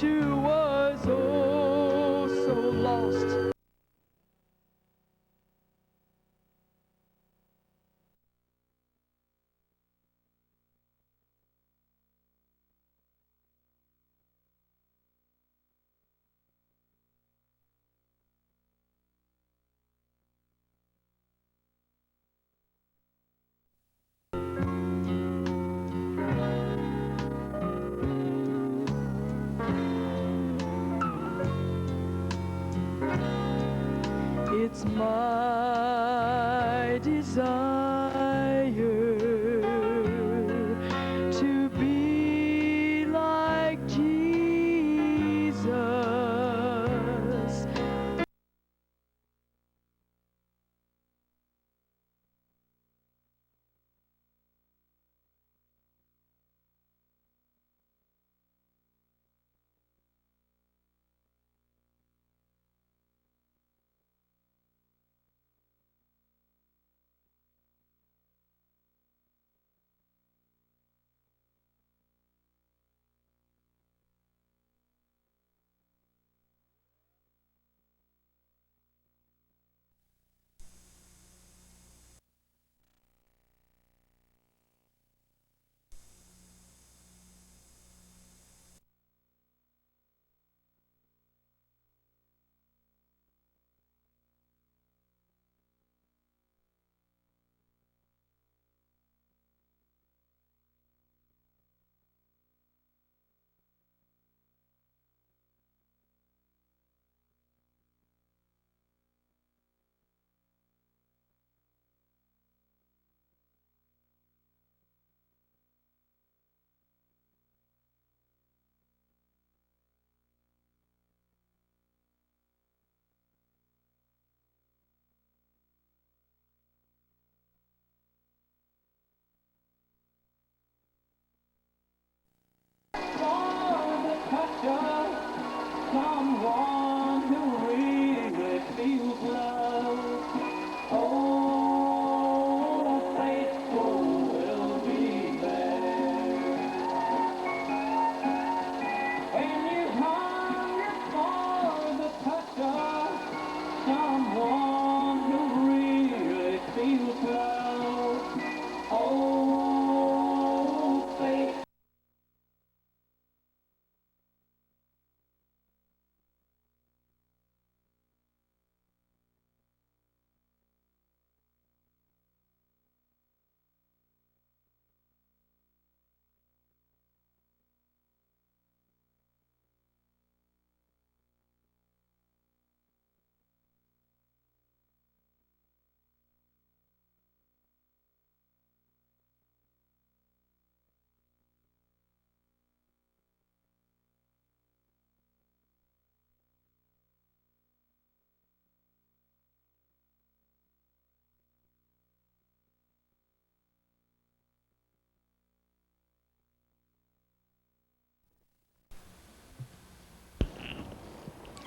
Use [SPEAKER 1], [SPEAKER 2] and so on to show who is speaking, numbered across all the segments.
[SPEAKER 1] too was oh so lost. It's my desire to be like Jesus. Someone who really feels love. Oh, the faithful will be there. When you hunger for the touch of someone who really feels love. Oh, faith.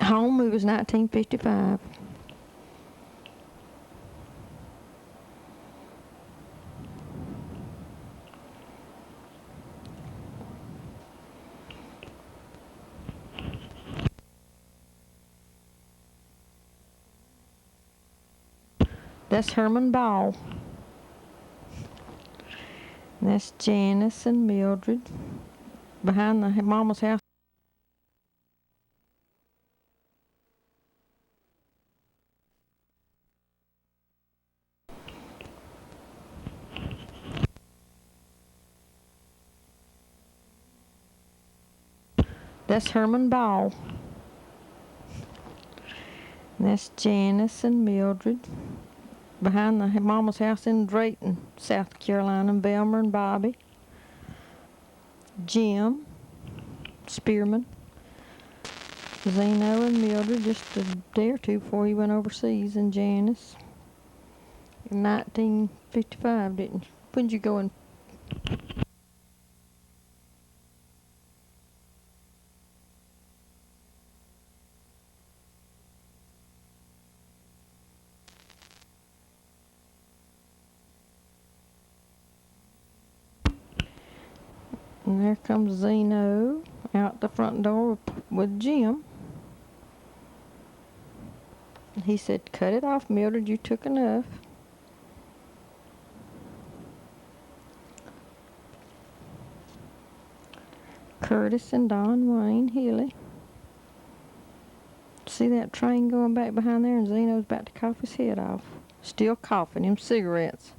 [SPEAKER 2] Home was 1955. That's Herman Ball. And that's Janice and Mildred behind the mama's house. That's Herman Ball. And that's Janice and Mildred behind the mama's house in Drayton, South Carolina, and Belmer and Bobby. Jim Spearman, Zeno and Mildred just a day or two before he went overseas, and Janice in 1955, didn't you? When did you go in? And there comes Zeno out the front door with Jim. He said, cut it off, Mildred, you took enough. Curtis and Don Wayne Healy. See that train going back behind there, and Zeno's about to cough his head off. Still coughing him cigarettes.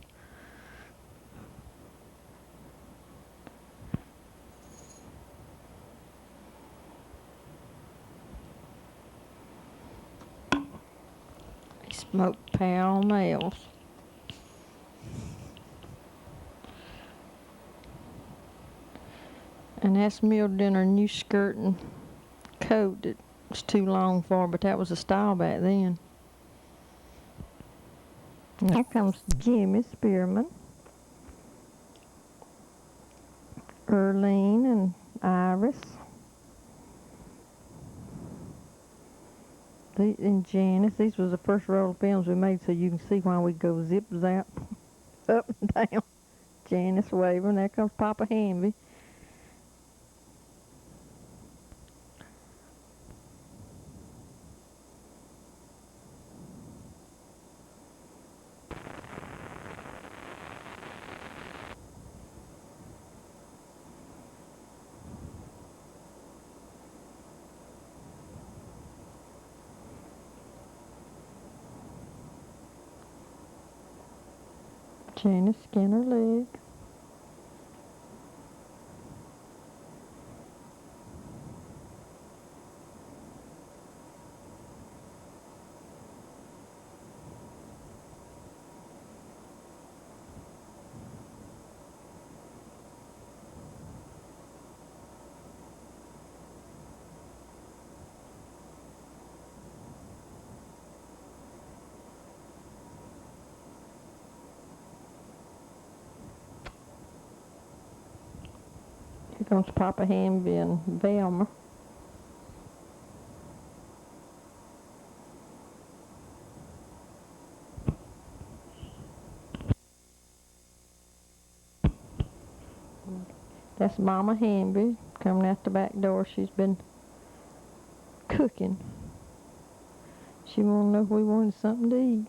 [SPEAKER 2] He smoked Pall Nails. And that's Mildred in her new skirt and coat that was too long for her, but that was the style back then. And here comes Jimmy Spearman, Earlene and Iris, and Janice. These was the first roll of films we made, so you can see why we go zip zap up and down. Janice waving. There comes Papa Hamby. Janice Skinner leg. Here comes Papa Hamby and Velma. That's Mama Hamby coming out the back door. She's been cooking. She wanted to know if we wanted something to eat.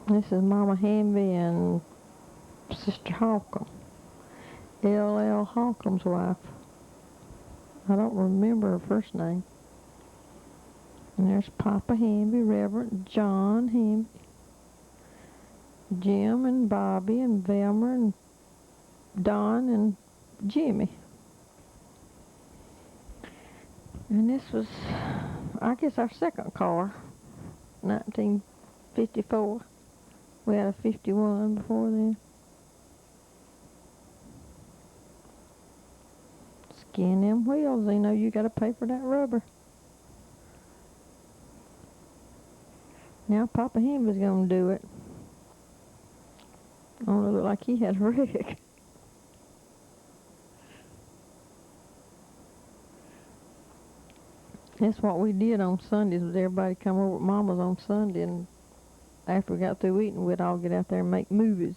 [SPEAKER 2] This is Mama Hamby and Sister Holcomb. L.L. Holcomb's wife. I don't remember her first name. And there's Papa Hamby, Reverend John Hamby, Jim and Bobby and Velma and Don and Jimmy. And this was, I guess, our second car, 1954. We had a 51 before then. Skin them wheels, you know you gotta pay for that rubber. Now Papa Hamby's gonna do it. Only look like he had a wreck. That's what we did on Sundays, was everybody come over at Mama's on Sunday, and after we got through eating, we'd all get out there and make movies.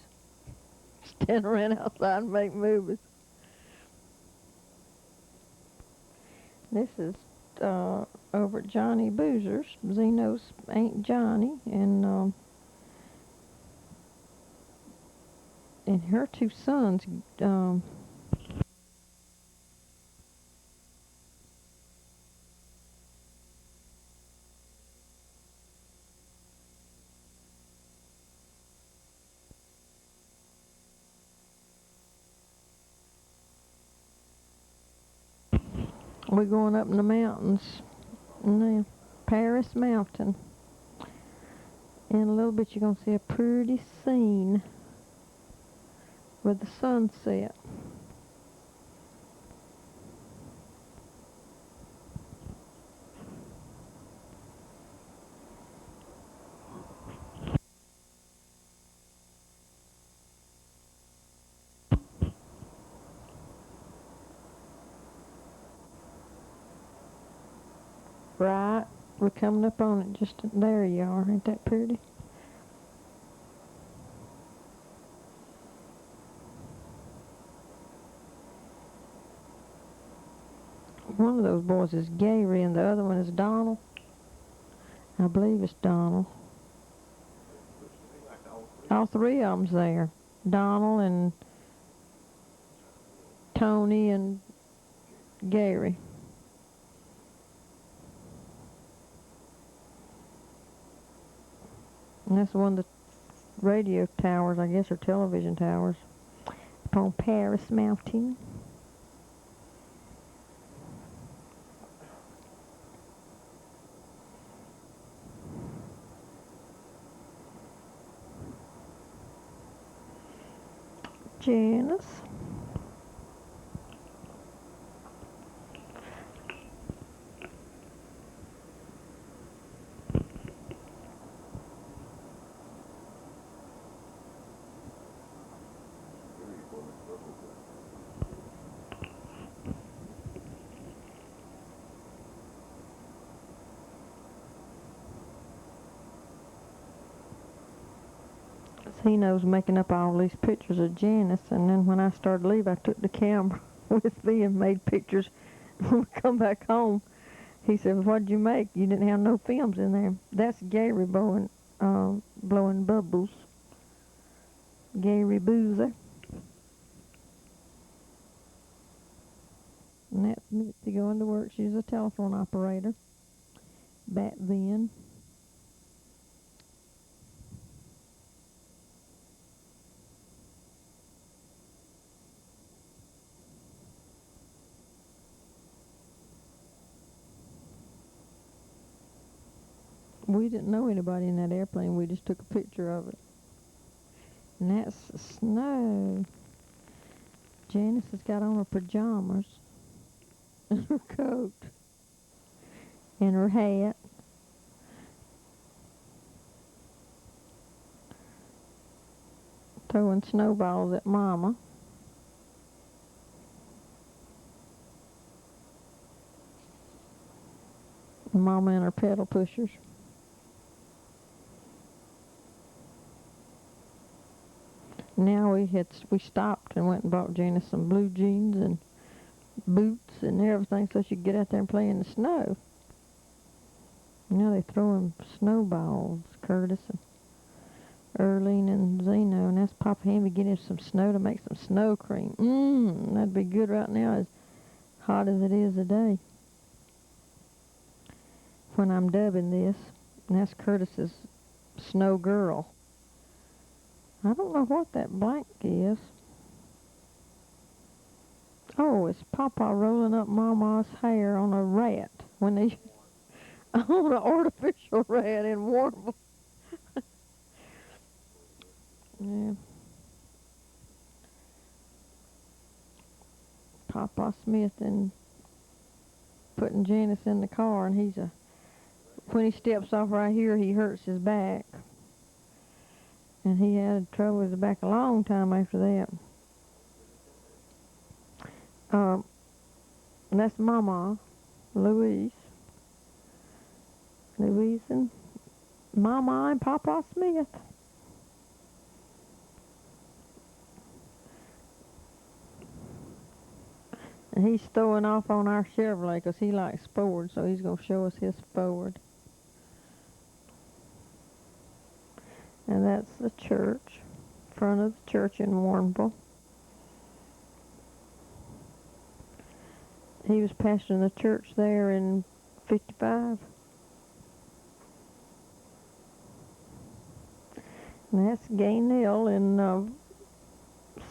[SPEAKER 2] Stand around outside and make movies. This is over at Johnny Boozer's, Zeno's Aunt Johnny, and her two sons. We're going up in the mountains now, Paris Mountain. In a little bit you're going to see a pretty scene with the sunset. Right. We're coming up on it. Just there you are. Ain't that pretty? One of those boys is Gary and the other one is Donald. I believe it's Donald. All three of them's there. Donald and Tony and Gary. And that's one of the radio towers, I guess, or television towers, up on Paris Mountain. Janice. He knows making up all these pictures of Janice, and then when I started to leave, I took the camera with me and made pictures. When we come back home, he said, "What'd you make? You didn't have no films in there." That's Gary blowing bubbles. Gary Boozer. And that's Mitzi going to work. She's a telephone operator back then. We didn't know anybody in that airplane. We just took a picture of it. And that's the snow. Janice has got on her pajamas and her coat and her hat. Throwing snowballs at Mama. Mama and her pedal pushers. Now we stopped and went and bought Janice some blue jeans and boots and everything so she could get out there and play in the snow. Now they throwing snowballs, Curtis and Earlene and Zeno, and that's Papa Henry getting some snow to make some snow cream. That'd be good right now, as hot as it is today. When I'm dubbing this, and that's Curtis's snow girl. I don't know what that blank is. Oh, it's Papa rolling up Mama's hair on a rat when they on an artificial rat in Warble. Yeah. Papa Smith and putting Janice in the car, and when he steps off right here, he hurts his back. And he had trouble with his back a long time after that. And that's Mama, Louise and Mama and Papa Smith. And he's throwing off on our Chevrolet because he likes Ford, so he's going to show us his Ford. And that's the church, front of the church in Warrenville. He was pastoring the church there in 55. And that's Gaynell and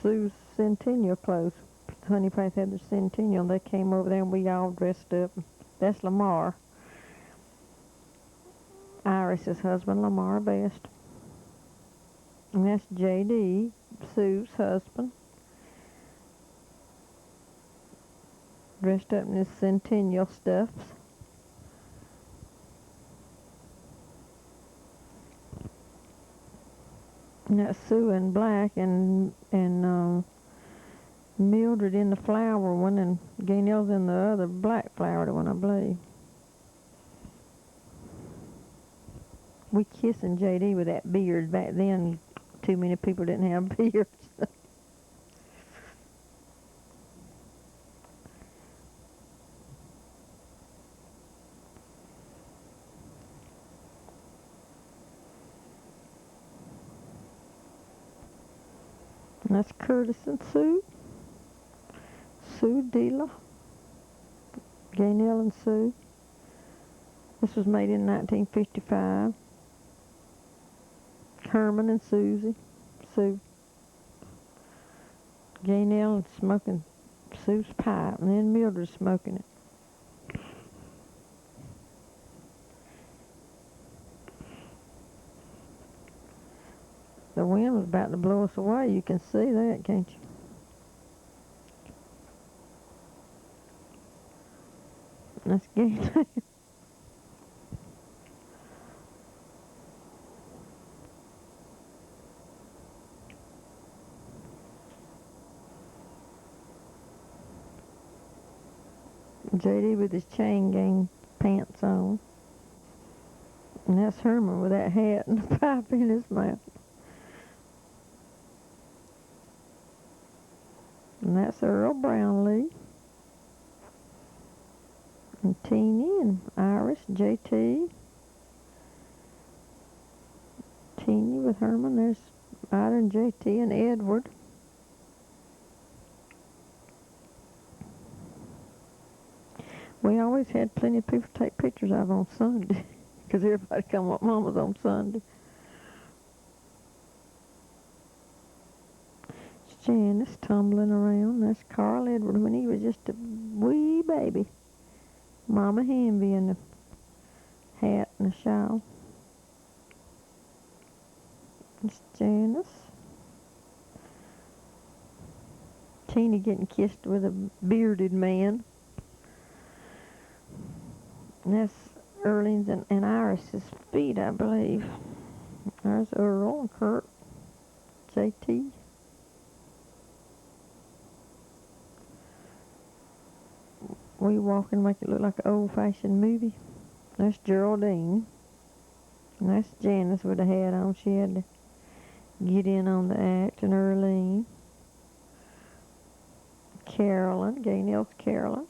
[SPEAKER 2] Sue's Centennial clothes. Honey Path had their Centennial. They came over there and we all dressed up. That's Lamar. Iris's husband, Lamar Best. And that's J.D., Sue's husband. Dressed up in his Centennial stuffs. And that's Sue in black and Mildred in the flower one, and Gaynell's in the other black flowered one, I believe. We kissing JD with that beard. Back then, too many people didn't have beards. And that's Curtis and Sue. Sue Dealer. Gaynell and Sue. This was made in 1955. Herman and Susie. Sue. Gaynell smoking Sue's pipe, and then Mildred smoking it. The wind was about to blow us away. You can see that, can't you? That's Gaynell. JD with his chain gang pants on. And that's Herman with that hat and the pipe in his mouth. And that's Earl Brownlee. And Teeny and Iris, JT. Teeny with Herman. There's Ida and JT and Edward. We always had plenty of people to take pictures of on Sunday, because everybody come up Mama's on Sunday. It's Janice tumbling around. That's Carl Edward when he was just a wee baby. Mama Hanby in the hat and the shawl. It's Janice. Teeny getting kissed with a bearded man. And that's Erlene's and Iris's feet, I believe. There's Earl and Kurt, JT. We walk and make it look like an old-fashioned movie. That's Geraldine. And that's Janice with the hat on. She had to get in on the act. And Earlene. Carolyn. Gaynell's Carolyn.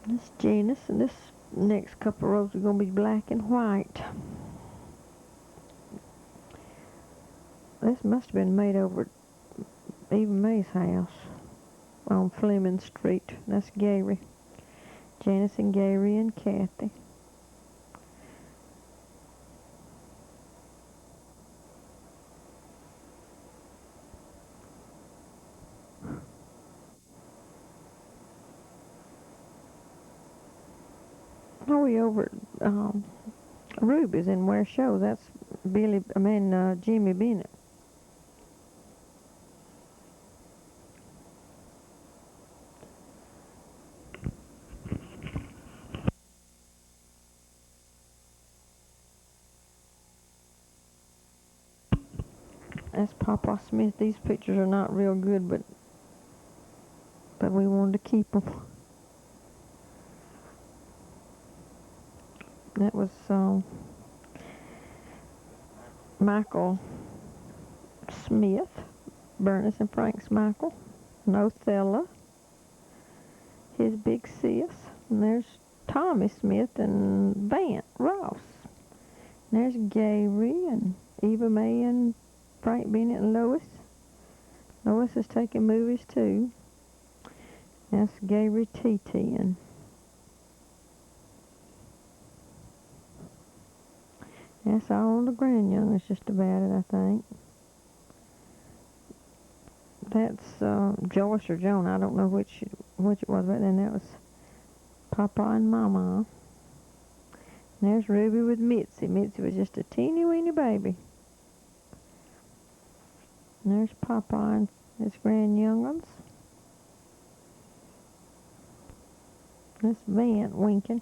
[SPEAKER 2] This Janice, and this next couple rows are going to be black and white. This must have been made over at Eva Mae's house on Fleming Street. That's Gary. Janice and Gary and Kathy. Are we over at Ruby's in Ware Show? That's Jimmy Bennett. That's Papa Smith. These pictures are not real good, but we wanted to keep them. That was Michael Smith, Bernice and Frank's Michael, and Othello, his big sis. And there's Tommy Smith and Vant Ross. And there's Gary and Eva Mae and Frank Bennett and Lois. Lois is taking movies too. That's Gary TT and that's all the grandyoungins just about it, I think. That's Joyce or Joan. I don't know which it was, but then that was Papa and Mama. And there's Ruby with Mitzi. Mitzi was just a teeny weeny baby. And there's Papa and his grandyoungins. That's Vant winking.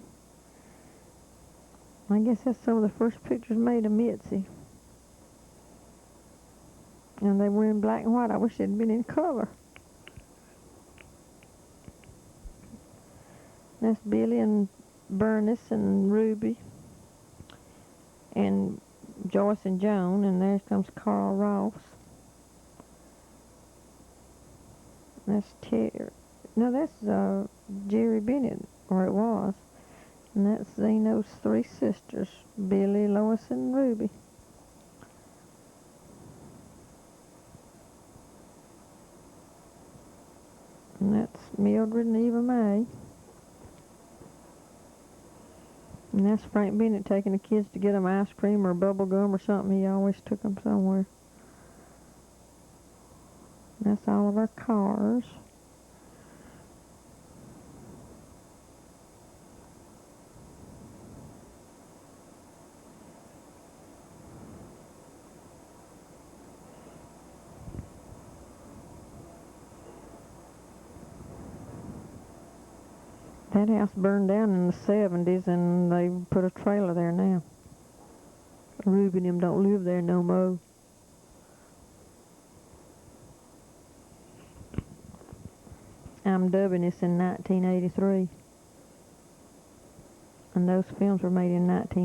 [SPEAKER 2] I guess that's some of the first pictures made of Mitzi. And they were in black and white. I wish they'd been in color. That's Billy and Bernice and Ruby and Joyce and Joan, and there comes Carl Ross. That's Terry. No, that's Jerry Bennett, or it was. And that's Zeno's three sisters, Billy, Lois, and Ruby. And that's Mildred and Eva May. And that's Frank Bennett taking the kids to get them ice cream or bubble gum or something. He always took them somewhere. And that's all of our cars. That house burned down in the 70s, and they put a trailer there now. Ruby and them don't live there no more. I'm dubbing this in 1983. And those films were made in 19